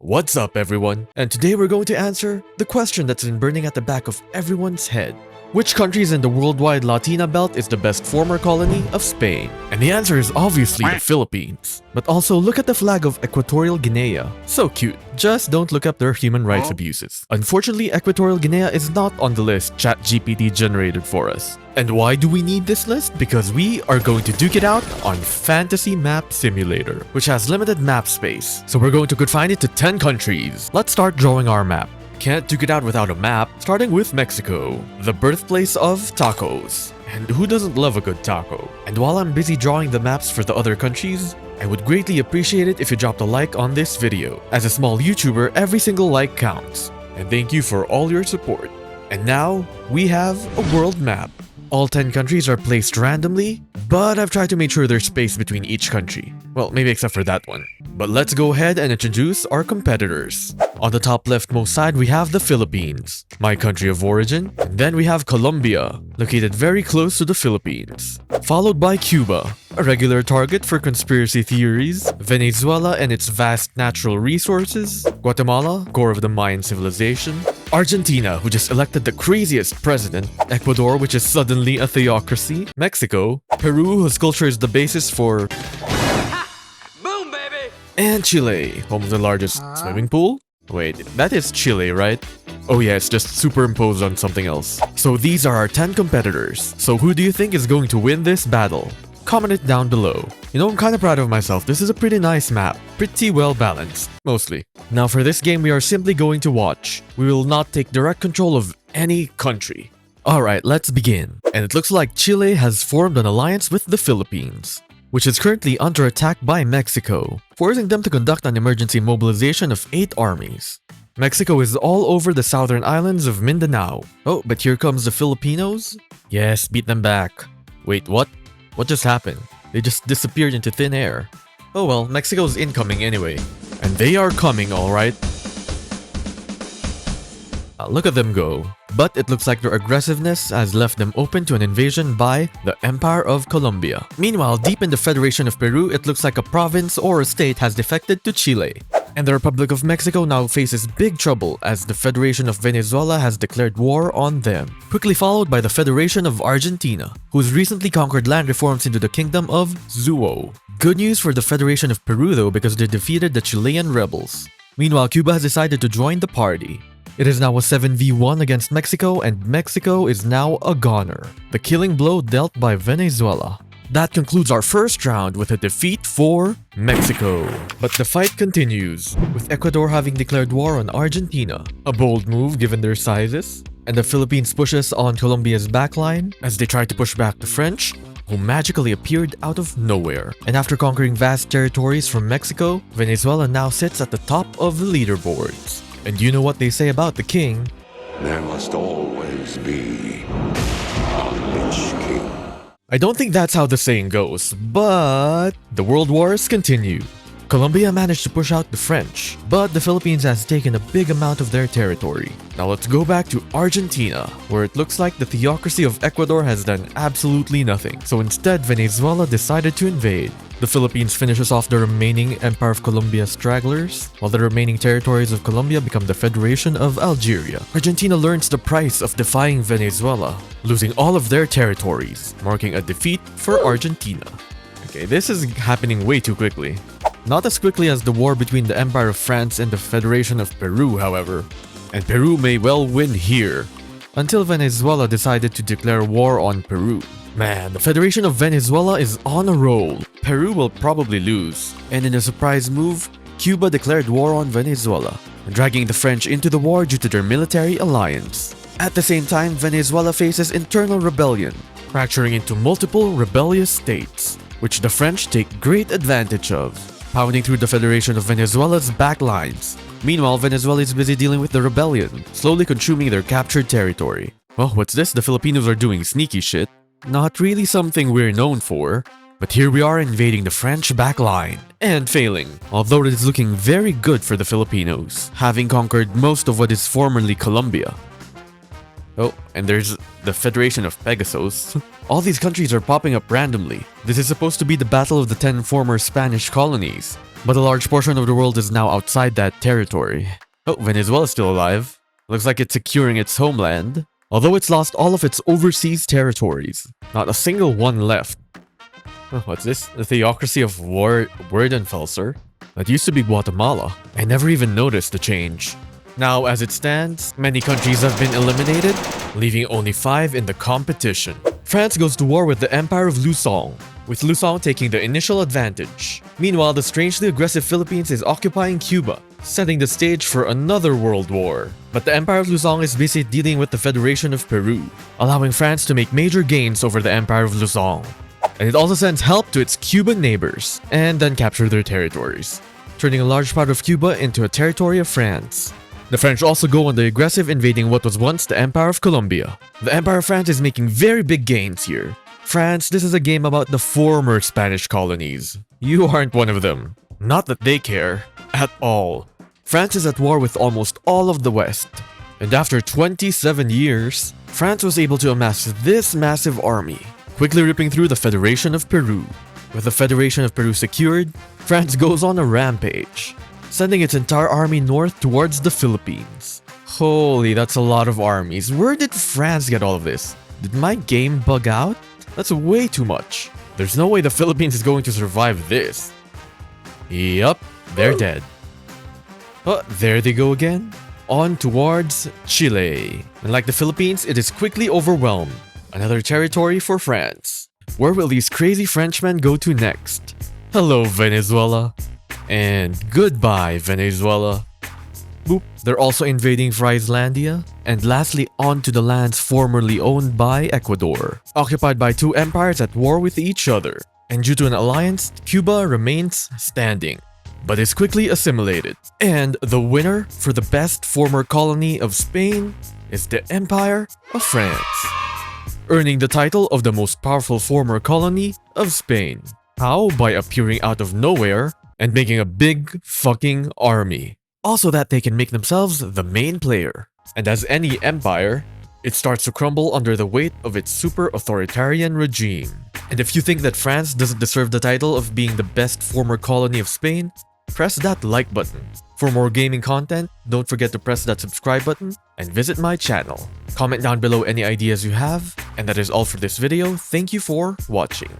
What's up, everyone? And today we're going to answer the question that's been burning at the back of everyone's head. Which countries in the Worldwide Latina Belt is the best former colony of Spain? And the answer is obviously the Philippines. But also look at the flag of Equatorial Guinea. So cute. Just don't look up their human rights abuses. Unfortunately, Equatorial Guinea is not on the list ChatGPT generated for us. And why do we need this list? Because we are going to duke it out on Fantasy Map Simulator, which has limited map space. So we're going to confine it to 10 countries. Let's start drawing our map. Can't duke it out without a map, starting with Mexico, the birthplace of tacos. And who doesn't love a good taco? And while I'm busy drawing the maps for the other countries, I would greatly appreciate it if you dropped a like on this video. As a small YouTuber, every single like counts. And thank you for all your support. And now, we have a world map. All 10 countries are placed randomly, but I've tried to make sure there's space between each country. Well, maybe except for that one. But let's go ahead and introduce our competitors. On the top leftmost side, we have the Philippines, my country of origin. And then we have Colombia, located very close to the Philippines. Followed by Cuba, a regular target for conspiracy theories, Venezuela and its vast natural resources, Guatemala, core of the Mayan civilization, Argentina, who just elected the craziest president, Ecuador, which is suddenly a theocracy, Mexico, Peru, whose culture is the basis for... Boom, baby! And Chile, home of the largest swimming pool? Wait, that is Chile, right? Oh yeah, it's just superimposed on something else. So these are our 10 competitors. So who do you think is going to win this battle? Comment it down below. You know, I'm kind of proud of myself. This is a pretty nice map. Pretty well balanced. Mostly. Now for this game, we are simply going to watch. We will not take direct control of any country. Alright, let's begin. And it looks like Chile has formed an alliance with the Philippines, which is currently under attack by Mexico, forcing them to conduct an emergency mobilization of 8 armies. Mexico is all over the southern islands of Mindanao. Oh, but here comes the Filipinos? Yes, beat them back. Wait, what? What just happened? They just disappeared into thin air. Oh well, Mexico's incoming anyway. And they are coming, alright. Look at them go. But it looks like their aggressiveness has left them open to an invasion by the Empire of Colombia. Meanwhile, deep in the Federation of Peru, it looks like a province or a state has defected to Chile. And the Republic of Mexico now faces big trouble as the Federation of Venezuela has declared war on them. Quickly followed by the Federation of Argentina, who's recently conquered land reforms into the Kingdom of Zuo. Good news for the Federation of Peru though, because they defeated the Chilean rebels. Meanwhile, Cuba has decided to join the party. It is now a 7v1 against Mexico, and Mexico is now a goner. The killing blow dealt by Venezuela. That concludes our first round with a defeat for Mexico. But the fight continues, with Ecuador having declared war on Argentina. A bold move given their sizes. And the Philippines pushes on Colombia's backline as they try to push back the French, who magically appeared out of nowhere. And after conquering vast territories from Mexico, Venezuela now sits at the top of the leaderboards. And you know what they say about the king? There must always be a Lich King. I don't think that's how the saying goes, but the world wars continue. Colombia managed to push out the French, but the Philippines has taken a big amount of their territory. Now let's go back to Argentina, where it looks like the theocracy of Ecuador has done absolutely nothing. So instead, Venezuela decided to invade. The Philippines finishes off the remaining Empire of Colombia stragglers, while the remaining territories of Colombia become the Federation of Algeria. Argentina learns the price of defying Venezuela, losing all of their territories, marking a defeat for Argentina. Okay, this is happening way too quickly. Not as quickly as the war between the Empire of France and the Federation of Peru, however. And Peru may well win here, until Venezuela decided to declare war on Peru. Man, the Federation of Venezuela is on a roll. Peru will probably lose. And in a surprise move, Cuba declared war on Venezuela, dragging the French into the war due to their military alliance. At the same time, Venezuela faces internal rebellion, fracturing into multiple rebellious states, which the French take great advantage of, pounding through the Federation of Venezuela's backlines. Meanwhile, Venezuela is busy dealing with the rebellion, slowly consuming their captured territory. Oh, what's this? The Filipinos are doing sneaky shit. Not really something we're known for, but here we are invading the French backline, and failing, although it is looking very good for the Filipinos, having conquered most of what is formerly Colombia. Oh, and there's the Federation of Pegasus. All these countries are popping up randomly. This is supposed to be the battle of the 10 former Spanish colonies. but a large portion of the world is now outside that territory. Oh, Venezuela is still alive. Looks like it's securing its homeland, although it's lost all of its overseas territories. Not a single one left. Oh, what's this? The Theocracy of Werdenfelser? That used to be Guatemala. I never even noticed the change. Now, as it stands, many countries have been eliminated, leaving only 5 in the competition. France goes to war with the Empire of Luzon, with Luzon taking the initial advantage. Meanwhile, the strangely aggressive Philippines is occupying Cuba, setting the stage for another world war. But the Empire of Luzon is busy dealing with the Federation of Peru, allowing France to make major gains over the Empire of Luzon. And it also sends help to its Cuban neighbors, and then capture their territories, turning a large part of Cuba into a territory of France. The French also go on the aggressive, invading what was once the Empire of Colombia. The Empire of France is making very big gains here. France, this is a game about the former Spanish colonies. You aren't one of them. Not that they care. At all. France is at war with almost all of the West. And after 27 years, France was able to amass this massive army, quickly ripping through the Federation of Peru. With the Federation of Peru secured, France goes on a rampage, sending its entire army north towards the Philippines. Holy, that's a lot of armies. Where did France get all of this? Did my game bug out? That's way too much. There's no way the Philippines is going to survive this. Yup, they're dead. Oh, there they go again. On towards Chile. And like the Philippines, it is quickly overwhelmed. Another territory for France. Where will these crazy Frenchmen go to next? Hello, Venezuela. And goodbye, Venezuela. Boop. They're also invading Frieslandia. And lastly, on to the lands formerly owned by Ecuador, occupied by 2 empires at war with each other. And due to an alliance, Cuba remains standing, but is quickly assimilated. And the winner for the best former colony of Spain is the Empire of France, earning the title of the most powerful former colony of Spain. How? By appearing out of nowhere and making a big fucking army. Also that they can make themselves the main player. And as any empire, it starts to crumble under the weight of its super authoritarian regime. And if you think that France doesn't deserve the title of being the best former colony of Spain, press that like button. For more gaming content, don't forget to press that subscribe button and visit my channel. Comment down below any ideas you have, and that is all for this video. Thank you for watching.